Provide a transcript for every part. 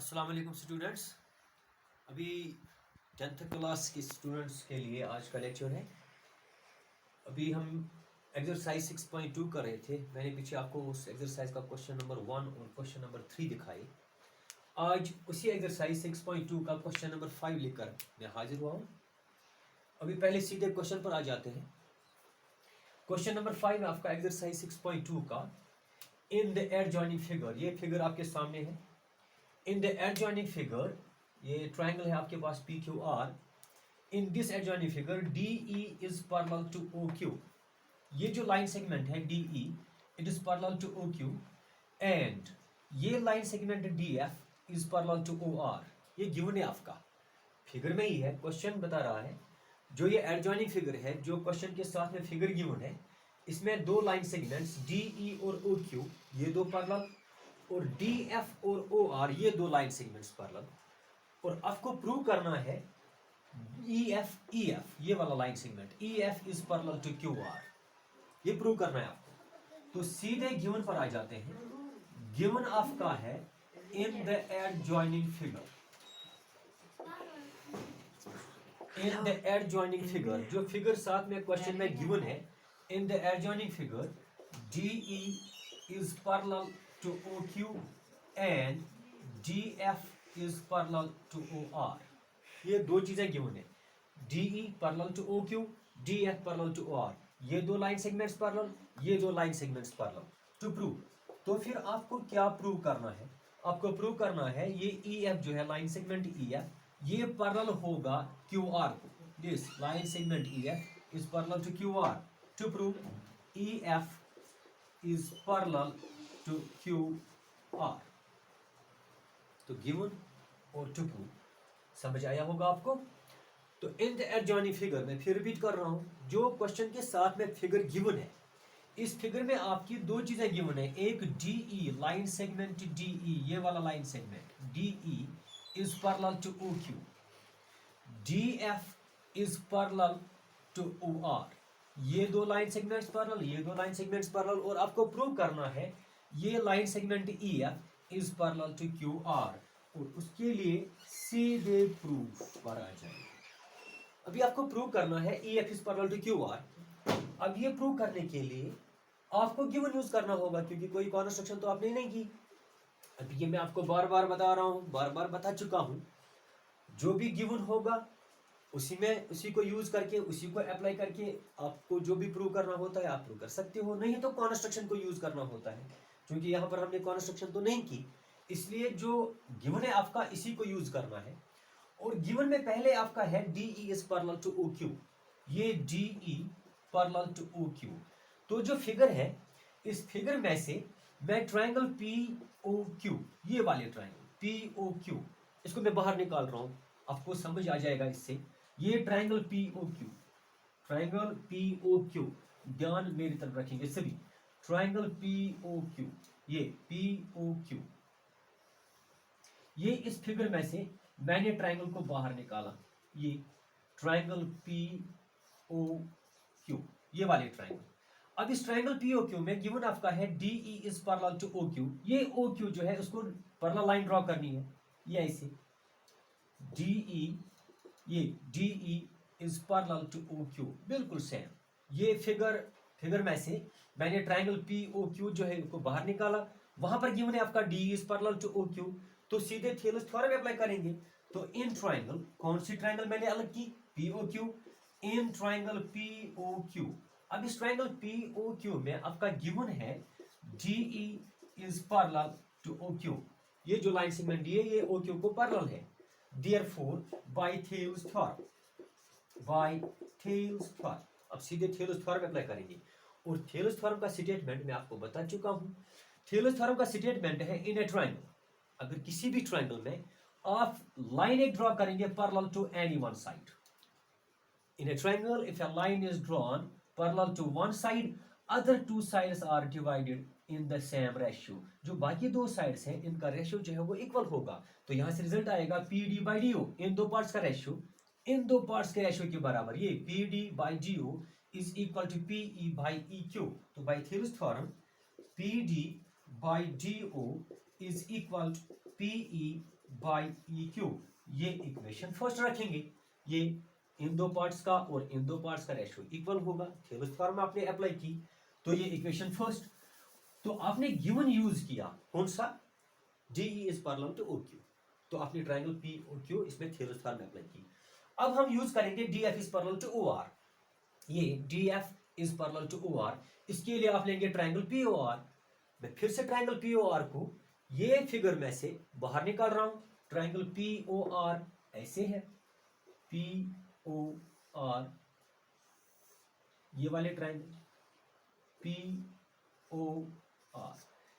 अस्सलाम वालेकुम स्टूडेंट्स। अभी 10th क्लास के स्टूडेंट्स के लिए आज का लेक्चर है। अभी हम एक्सरसाइज 6.2 कर रहे थे। मैंने पीछे आपको उस एक्सरसाइज का क्वेश्चन नंबर 1 और क्वेश्चन नंबर 3 दिखाए। आज उसी एक्सरसाइज 6.2 का क्वेश्चन नंबर 5 लेकर मैं हाजिर हुआ हूँ। अभी पहले सीधे क्वेश्चन पर आ जाते हैं। क्वेश्चन नंबर 5 में आपका एक्सरसाइज 6.2 का इन द एडजॉइनिंग फिगर, ये फिगर आपके सामने है। इन द एडजॉइनिंग फिगर, ये ट्राइंगल है आपके पास P Q R. In this adjoining figure D E is parallel to O Q. ये जो लाइन सेगमेंट है D E, it is parallel to O Q and ये line segment D F is parallel to O R. ये given है आपका, figure में ही है। Question बता रहा है जो ये एडजॉइनिंग फिगर है, जो क्वेश्चन के साथ में फिगर गिवन है, इसमें दो लाइन सेगमेंट्स डी ई और ओ क्यू ये दो पैरेलल, और डी एफ और ओ आर ये दो लाइन सेगमेंट्स पैरेलल। और आपको प्रूव करना है ई एफ ये वाला line segment E F is parallel to Q R, ये प्रूव करना है आपको। तो सीधे गिवन पर आ जाते हैं। गिवन आपका है in the adjoining figure, in the adjoining figure, जो फिगर साथ में क्वेश्चन में गिवन है, in the adjoining figure D E is parallel to O Q and D F is parallel to O R. ये दो चीजें गिवन है, D E parallel to O Q, D F parallel to O R. ये दो line segments parallel, ये दो line segments parallel. To prove, तो फिर आपको क्या प्रूव करना है? आपको प्रूव करना है ये ई एफ जो है लाइन सेगमेंट ई एफ, ये पैरेलल होगा क्यू आर को। This line segment E F is parallel to Q R. To prove E F is parallel to Q R. तो गिवन और टू प्रूव समझ आया होगा आपको। तो इन द एडजॉइनिंग फिगर में फिर रिपीट कर रहा हूं, जो क्वेश्चन के साथ में फिगर गिवन है, इस फिगर में आपकी दो चीजें गिवन है। एक D E line segment D E, ये वाला line segment D E is parallel to O Q, D F is parallel to O R. ये दो लाइन सेगमेंट्स पैरेलल, ये दो लाइन सेगमेंट्स पैरेलल। और आपको प्रूव करना है ये line segment E F is parallel to Q R, और उसके लिए सीधे प्रूफ पर आ जाए। अभी आपको प्रूव करना है E F is parallel to Q R. अब ये प्रूव करने के लिए आपको गिवन यूज करना होगा, क्योंकि कोई कॉन्स्ट्रक्शन तो आपने नहीं की। अब ये मैं आपको बार बार बता रहा हूं, बार बार बता चुका हूं। जो भी गिवन होगा उसी में, उसी को यूज करके, उसी को अप्लाई करके आपको जो भी प्रूव करना होता है आप प्रूव कर सकते हो। नहीं तो कॉन्स्ट्रक्शन को यूज करना होता है, क्योंकि यहाँ पर हमने कॉन्स्ट्रक्शन तो नहीं की, इसलिए जो गिवन है आपका इसी को यूज करना है। और गिवन में पहले आपका है D E is parallel to O Q, ये D E parallel to O Q. तो जो फिगर है, इस फिगर में से मैं ट्राइंगल पी ओ क्यू, ये वाले ट्राइंगल पी ओ क्यू, इसको मैं बाहर निकाल रहा हूं, आपको समझ आ जाएगा इससे। ये triangle P O Q, triangle P O Q, ध्यान मेरी तरफ रखेंगे सभी। ट्राइंगल पी ओ क्यू, ये पी ओ क्यू, ये इस फिगर में से मैंने ट्राइंगल को बाहर निकाला। ये ट्राइंगल पी ओ क्यू, ये वाले ट्राइंगल। अब इस ट्राइंगल पी ओ क्यू में गिवन आपका है D E is parallel to O Q. ये ओ क्यू जो है उसको पैरेलल लाइन ड्रॉ करनी है, ये ऐसे डी ई, ये D E is parallel to O Q, बिल्कुल सेम। ये फिगर में से मैंने ट्राइंगल पी ओ क्यू जो है उसको बाहर निकाला। वहां पर गिवन है आपका D is parallel to O Q, तो सीधे थेलस थ्योरम अप्लाई करेंगे। तो इन ट्राइंगल, कौन सी ट्राइंगल मैंने अलग की? P O Q. In triangle P O Q, अब इस ट्राइंगल पी ओ क्यू में आपका गिवन है D E is parallel to O Q. ये जो लाइन सेगमेंट डी है ये ओ क्यू को पैरेलल है। Therefore by Thales theorem, by Thales theorem, अब सीधे थेलस थ्योरम अप्लाई करेंगे। और थेलस थ्योरम का स्टेटमेंट मैं आपको बता चुका हूं। थेलस थ्योरम का स्टेटमेंट है इन ए ट्राइंगल, अगर किसी भी ट्राइंगल में आप लाइन एक ड्रॉ करेंगे parallel to any one side. In a triangle if a line is drawn parallel to one side, other two sides are divided in the same ratio. जो बाकी दो साइड्स हैं इनका रेशियो जो है वो इक्वल होगा। तो यहां से रिजल्ट आएगा P D by D O, इन दो पार्ट्स का रेशियो, इन दो पार्ट्स के रेशियो के बराबर। ये P D by D O is equal to P E by E Q. तो by Thales theorem P D by D O is equal to P E by E Q, ये equation first रखेंगे। ये इन दो parts का और इन दो parts का रेशियो इक्वल होगा, थेलस फॉर्म आपने अप्लाई की, तो ये इक्वेशन फर्स्ट। तो आपने गिवन यूज किया कौन सा, D E is parallel to O Q, तो आपने ट्राइंगल पी ओ क्यू इसमें थेलस फॉर्म अप्लाई की। अब हम यूज करेंगे D F is parallel to O R, ये D F is parallel to O R, इसके लिए आप लेंगे ट्राइंगल पी ओ आर। मैं फिर से ट्राइंगल पी ओ आर को ये फिगर में से बाहर निकाल रहा हूं, ट्राइंगल पी ओ आर ऐसे है, पी ओ आर, ये वाले ट्राइंगल पी ओ आर,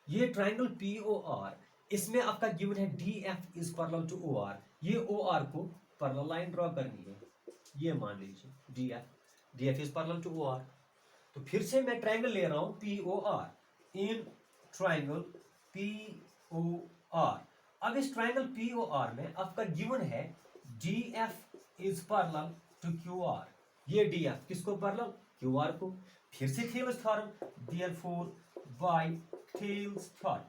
ये ट्राइंगल पी ओ आर, इसमें आपका गिवन है D F is parallel to O R, ये ओ आर को पैरेलल लाइन ड्रॉ करनी है, ये मान लीजिए D F is parallel to O R. तो फिर से मैं ट्राइंगल ले रहा हूं P O R, in triangle P O R. अब इस ट्राइंगल पी ओ आर में आपका गिवन है D F is parallel to Q R, ये डी एफ किसको पैरेलल, क्यू आर को। फिर से Thales theorem, therefore by Thales theorem,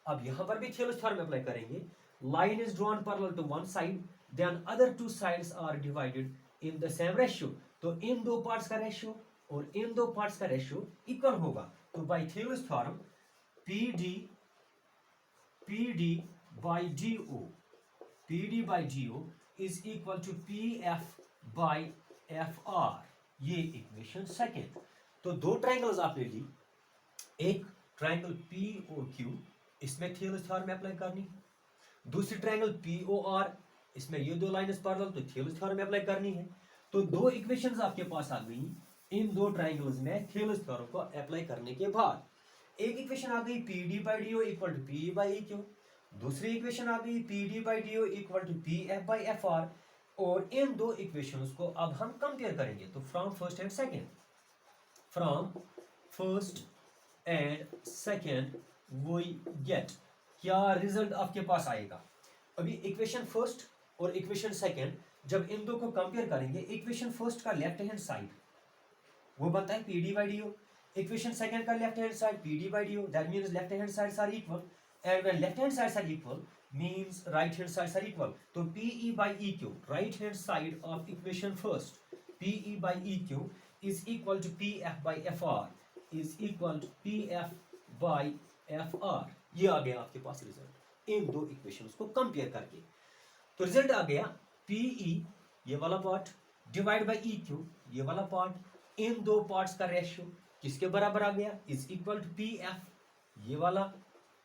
अब यहां पर भी थेलस थ्योरम अप्लाई करेंगे। Line is drawn parallel to one side, then other two sides are divided in the same ratio, तो इन दो पार्ट्स का रेशियो और इन दो पार्ट्स का रेशियो इक्वल होगा। तो by Thales theorem P D by D O, P D by D O is equal to P F by F R, ये इक्वेशन सेकेंड। तो दो ट्राइंगल्स आपने ली, एक ट्राइंगल पी ओ क्यू, इसमें थेलस थ्योरम अप्लाई करनी, दूसरी triangle P O R, इसमें ये दो लाइन पैरेलल, तो थेलस थ्योरम अप्लाई करनी है। तो दो इक्वेशंस आपके पास आ गई, इन दो ट्राइंगल्स में थेलस थ्योरम को अप्लाई करने के बाद एक इक्वेशन आ गई P D by D O equal to P by E Q, दूसरी इक्वेशन आ गई P D by D O equal to P F by F R, और इन दो इक्वेशंस को अब हम कंपेयर करेंगे। तो from first and second, from first and second we get, क्या रिजल्ट आपके पास आएगा। अभी इक्वेशन फर्स्ट और इक्वेशन सेकेंड जब इन दो को कंपेयर करेंगे, इक्वेशन फर्स्ट का लेफ्ट हैंड साइड वो बनता है P D by D O, equation second का left hand side P D by D O, that means left hand sides are equal, and when left hand sides are equal means right hand sides are equal. तो PE by EQ, right hand side of equation first, PE by EQ is equal to PF by FR is equal to PF by FR. ये आ गया आपके पास result in दो equations को compare करके। तो result आ गया PE ये वाला पार्ट डिवाइड बाय EQ ये वाला पार्ट, इन दो पार्ट्स का रेशियो किसके बराबर आ गया, इज इक्वल टू PF ये वाला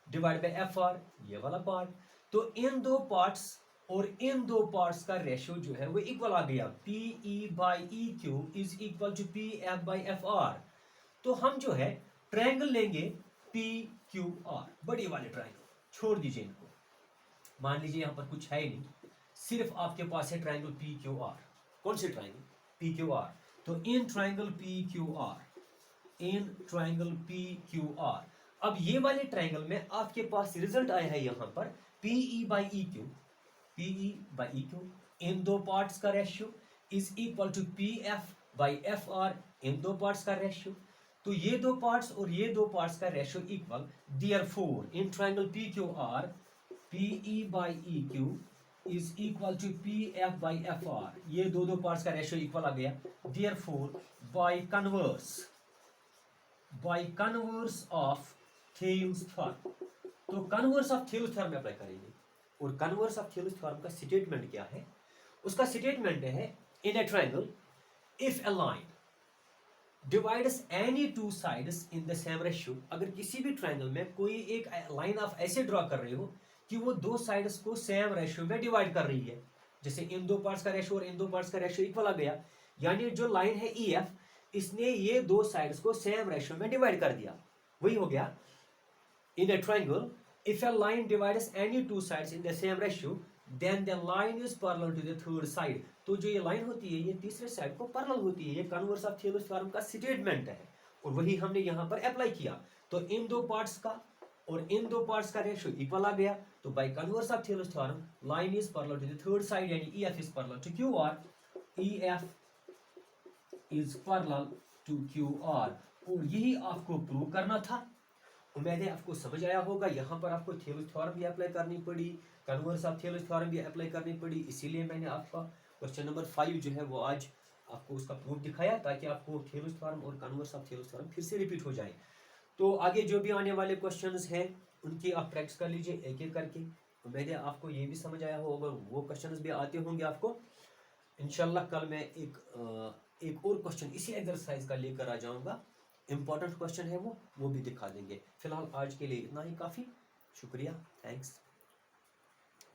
डिवाइड बाय FR ये वाला पार्ट। तो इन दो पार्ट्स और इन दो पार्ट्स का रेशियो जो है वो इक्वल आ गया, PE by EQ is equal to PF by FR। तो हम जो है ट्रायंगल लेंगे PQR, बड़ी वाले ट्रायंगल, छोड़ दीजिए इनको, मान लीजिए यहां पर कुछ है ही नहीं, सिर्फ आपके पास है ट्रायंगल PQR। कौन से ट्रायंगल, PQR। तो इन ट्रायंगल PQR, अब ये वाले ट्रायंगल में आपके पास रिजल्ट आया है यहां पर PE बाई EQ, इन दो पार्ट्स का ratio is equal to PF by FR, इन दो पार्ट्स का रेशियो। तो ये दो पार्ट्स और ये दो पार्ट्स का ratio equal, therefore in triangle PQR PE by EQ is equal to PF by FR, ये दो पार्ट्स का रेशियो इक्वल आ गया। Therefore by converse of Thales theorem, तो converse of Thales theorem apply करेंगे। और कन्वर्स ऑफ थेल्स थ्योरम का statement क्या है, उसका स्टेटमेंट है in a triangle if a line divides any two sides in the same ratio, अगर किसी भी ट्रायंगल में कोई एक लाइन आप ऐसे ड्रॉ कर रहे हो कि वो दो साइड्स को सेम रेशियो में डिवाइड कर रही है, जैसे इन दो पार्ट्स का रेशियो और इन दो पार्ट्स का रेशियो इक्वल आ गया, यानी जो लाइन है EF इसने ये दो साइड्स को सेम रेशियो में डिवाइड कर दिया, वही हो गया। In a triangle, if a line divides any two sides in the same ratio, then the line is parallel to the third side. तो जो ये लाइन होती है ये तीसरे साइड को पैरेलल होती है, ये कन्वर्स ऑफ थेल्स थ्योरम का स्टेटमेंट है और वही हमने यहाँ पर अप्लाई किया। तो इन दो पार्ट्स का और इन दो पार्ट्स का रेशियो इक्वल आ गया, तो by converse of Thales theorem line is parallel to the third side, यानी EF is parallel to QR, EF is parallel to QR, और यही आपको प्रूव करना था। उम्मीद है आपको समझ आया होगा। यहाँ पर आपको थेल्स थ्योरम भी अप्लाई करनी पड़ी, कन्वर्स ऑफ थेल्स थ्योरम भी अप्लाई करनी पड़ी, इसीलिए मैंने आपका क्वेश्चन नंबर 5 जो है वो आज आपको उसका प्रूफ दिखाया, ताकि आपको थेल्स थ्योरम और कन्वर्स ऑफ थेल्स थ्योरम फिर से रिपीट हो जाए। तो आगे जो भी आने वाले क्वेश्चंस हैं उनकी आप प्रैक्टिस कर लीजिए एक एक करके। उम्मीद है आपको ये भी समझ आया होगा, वो क्वेश्चंस भी आते होंगे आपको। इंशाल्लाह कल मैं एक और क्वेश्चन इसी एक्सरसाइज का लेकर आ जाऊंगा, इंपॉर्टेंट क्वेश्चन है वो भी दिखा देंगे। फिलहाल आज के लिए इतना ही काफ़ी। शुक्रिया, थैंक्स।